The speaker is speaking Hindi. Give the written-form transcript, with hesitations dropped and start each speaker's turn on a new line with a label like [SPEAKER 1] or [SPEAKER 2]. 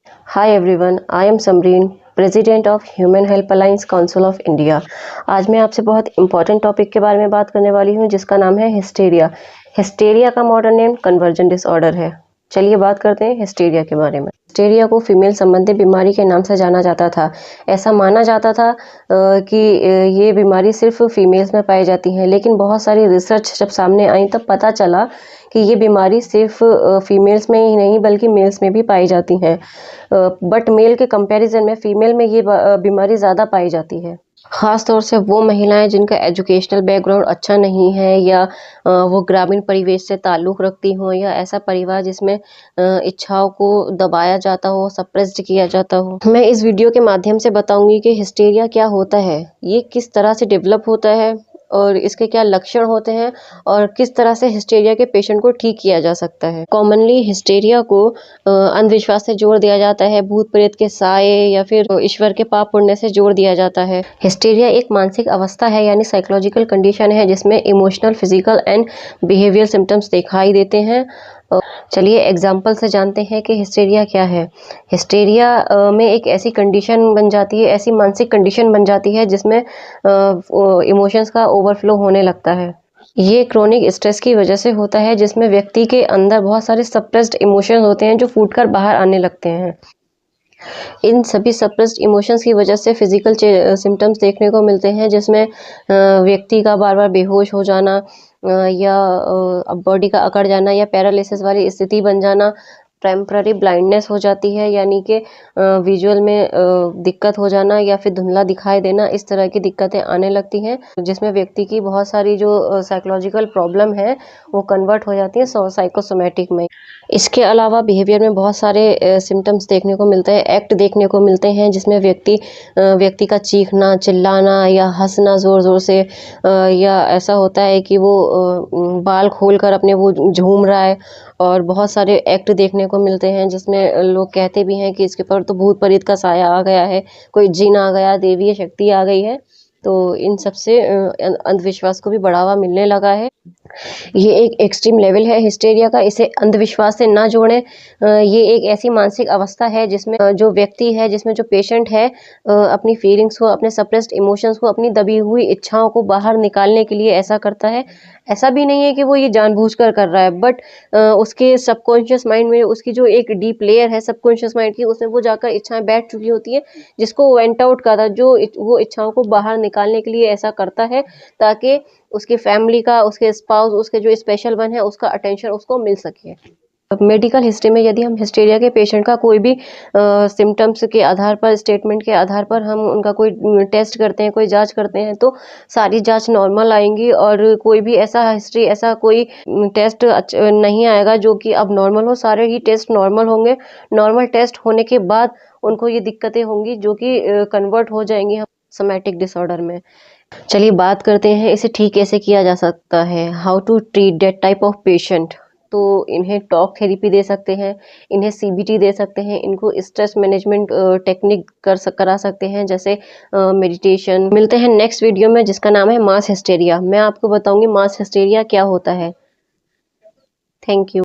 [SPEAKER 1] Hi everyone, I am Samreen, president of human help alliance council of India. आज मैं आपसे बहुत इंपॉर्टेंट टॉपिक के बारे में बात करने वाली हूँ जिसका नाम है हिस्टेरिया। हिस्टेरिया का मॉडर्न नेम कन्वर्जन डिसऑर्डर है। चलिए बात करते हैं हिस्टेरिया के बारे में। हिस्टेरिया को फीमेल संबंधी बीमारी के नाम से जाना जाता था। ऐसा माना जाता था कि ये बीमारी सिर्फ फीमेल्स में पाई जाती है, लेकिन बहुत सारी रिसर्च जब सामने आई तब पता चला कि ये बीमारी सिर्फ फीमेल्स में ही नहीं बल्कि मेल्स में भी पाई जाती हैं। बट मेल के कंपैरिजन में फ़ीमेल में ये बीमारी ज़्यादा पाई जाती है। ख़ास तौर से वो महिलाएं जिनका एजुकेशनल बैकग्राउंड अच्छा नहीं है या वो ग्रामीण परिवेश से ताल्लुक़ रखती हों या ऐसा परिवार जिसमें इच्छाओं को दबाया जाता हो, सप्रेस्ड किया जाता हो। मैं इस वीडियो के माध्यम से बताऊंगी कि हिस्टेरिया क्या होता है, ये किस तरह से डेवलप होता है और इसके क्या लक्षण होते हैं और किस तरह से हिस्टेरिया के पेशेंट को ठीक किया जा सकता है। कॉमनली हिस्टेरिया को अंधविश्वास से जोड़ दिया जाता है, भूत प्रेत के साए या फिर ईश्वर के पाप पुण्य से जोड़ दिया जाता है। हिस्टेरिया एक मानसिक अवस्था है यानी साइकोलॉजिकल कंडीशन है जिसमें emotional, physical and behaviour symptoms दिखाई देते हैं। चलिए एग्जाम्पल से जानते हैं कि हिस्टेरिया क्या है। हिस्टेरिया में एक ऐसी कंडीशन बन जाती है, ऐसी मानसिक कंडीशन बन जाती है जिसमें इमोशंस का ओवरफ्लो होने लगता है। ये क्रोनिक स्ट्रेस की वजह से होता है जिसमें व्यक्ति के अंदर बहुत सारे सप्रेस्ड इमोशंस होते हैं जो फूटकर बाहर आने लगते हैं। इन सभी सप्रेस्ड इमोशंस की वजह से फिजिकल सिम्टम्स देखने को मिलते हैं जिसमें व्यक्ति का बार बार बेहोश हो जाना या बॉडी का अकड़ जाना या पैरालिसिस वाली स्थिति बन जाना, टेम्पररी ब्लाइंडनेस हो जाती है यानी कि विजुअल में दिक्कत हो जाना या फिर धुंधला दिखाई देना, इस तरह की दिक्कतें आने लगती हैं जिसमें व्यक्ति की बहुत सारी जो साइकोलॉजिकल प्रॉब्लम है वो कन्वर्ट हो जाती है साइकोसोमेटिक में। इसके अलावा बिहेवियर में बहुत सारे सिम्टम्स देखने को मिलते हैं, एक्ट देखने को मिलते हैं जिसमें व्यक्ति का चीखना, चिल्लाना या हंसना ज़ोर ज़ोर से या ऐसा होता है कि वो बाल खोलकर अपने वो झूम रहा है। और बहुत सारे एक्ट देखने को मिलते हैं जिसमें लोग कहते भी हैं कि इसके ऊपर तो भूत प्रेत का साया आ गया है, कोई जिन आ गया, देवीय शक्ति आ गई है। तो इन सब से अंधविश्वास को भी बढ़ावा मिलने लगा है। ये एक एक्सट्रीम लेवल है हिस्टेरिया का, इसे अंधविश्वास से ना जोड़ें। ये एक ऐसी मानसिक अवस्था है जिसमें जो व्यक्ति है, जिसमें जो पेशेंट है अपनी फीलिंग्स को, अपने सप्रेस्ड इमोशंस को, अपनी दबी हुई इच्छाओं को बाहर निकालने के लिए ऐसा करता है। ऐसा भी नहीं है कि वो ये जानबूझकर कर रहा है, बट उसके सबकॉन्शियस माइंड में उसकी जो एक डीप लेयर है सबकॉन्शियस माइंड की, उसमें वो जाकर इच्छाएं बैठ चुकी होती है जिसको वेंट आउट करता, जो वो इच्छाओं को बाहर निकालने के लिए ऐसा करता है ताकि उसकी फैमिली का, उसके स्पाउस, उसके जो स्पेशल वन है उसका अटेंशन उसको मिल सके। अब मेडिकल हिस्ट्री में यदि हम हिस्टेरिया के पेशेंट का कोई भी सिम्टम्स के आधार पर, स्टेटमेंट के आधार पर हम उनका कोई टेस्ट करते हैं, कोई जांच करते हैं तो सारी जांच नॉर्मल आएंगी और कोई भी ऐसा हिस्ट्री, ऐसा कोई टेस्ट नहीं आएगा जो कि अब नॉर्मल हो। सारे ही टेस्ट नॉर्मल होंगे। नॉर्मल टेस्ट होने के बाद उनको ये दिक्कतें होंगी जो कि कन्वर्ट हो जाएंगी सोमैटिक डिसऑर्डर में। चलिए बात करते हैं इसे ठीक कैसे किया जा सकता है। How to treat that type of patient. तो इन्हें टॉक थेरेपी दे सकते हैं, इन्हें सीबीटी दे सकते हैं, इनको स्ट्रेस मैनेजमेंट टेक्निक करा सकते हैं जैसे मेडिटेशन। मिलते हैं नेक्स्ट वीडियो में जिसका नाम है मास हिस्टेरिया। मैं आपको बताऊंगी मास हिस्टेरिया क्या होता है। Thank you.